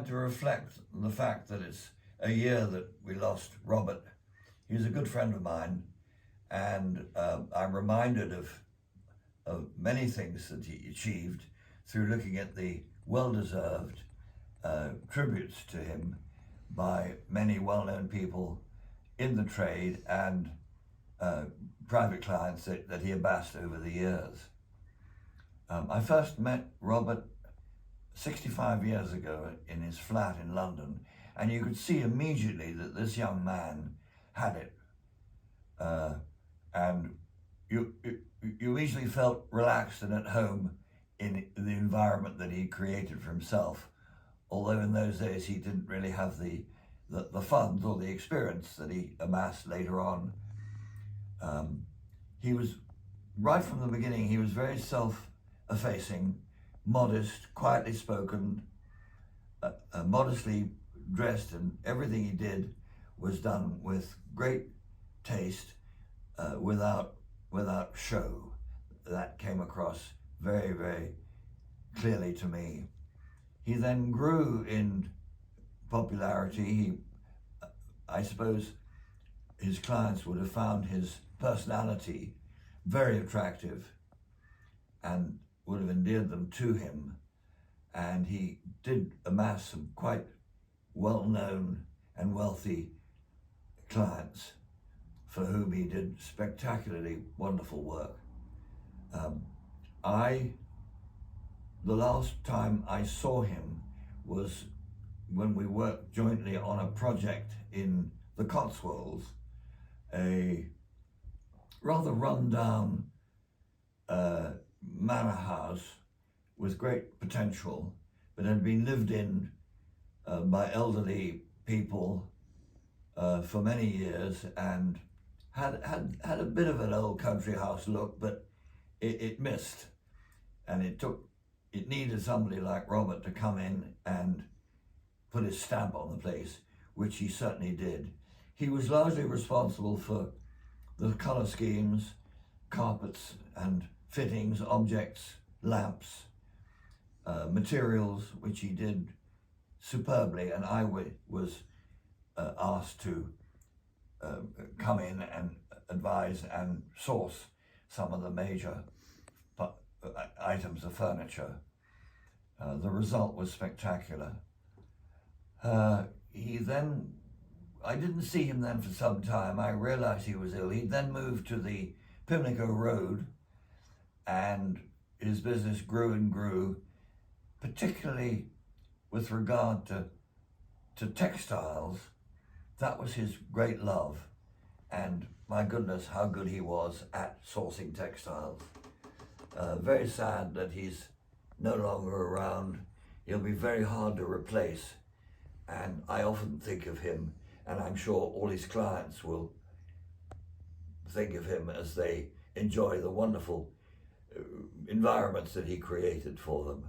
tried to reflect on the fact that it's a year that we lost Robert. He was a good friend of mine, and I'm reminded of many things that he achieved through looking at the well-deserved tributes to him by many well-known people in the trade and private clients that he amassed over the years. I first met Robert 65 years ago in his flat in London, and you could see immediately that this young man had it. And you easily felt relaxed and at home in the environment that he created for himself, although in those days he didn't really have the funds or the experience that he amassed later on. He was, right from the beginning, he was very self-effacing, modest, quietly spoken, modestly dressed, and everything he did was done with great taste, without show. That came across very, very clearly to me. He then grew in popularity. I suppose his clients would have found his personality very attractive and would have endeared them to him. And he did amass some quite well-known and wealthy clients for whom he did spectacularly wonderful work. The last time I saw him was when we worked jointly on a project in the Cotswolds, a rather run-down manor house with great potential, but had been lived in by elderly people for many years, and had a bit of an old country house look, but it missed, and it needed somebody like Robert to come in and put his stamp on the place, which he certainly did. He was largely responsible for the colour schemes, carpets and fittings, objects, lamps, materials, which he did superbly, and I was asked to come in and advise and source some of the major items of furniture. The result was spectacular. I didn't see him then for some time. I realized he was ill. He then moved to the Pimlico Road, and his business grew and grew, particularly with regard to textiles. That was his great love, and my goodness, how good he was at sourcing textiles. Very sad that he's no longer around. He'll be very hard to replace, and I often think of him, and I'm sure all his clients will think of him as they enjoy the wonderful environments that he created for them.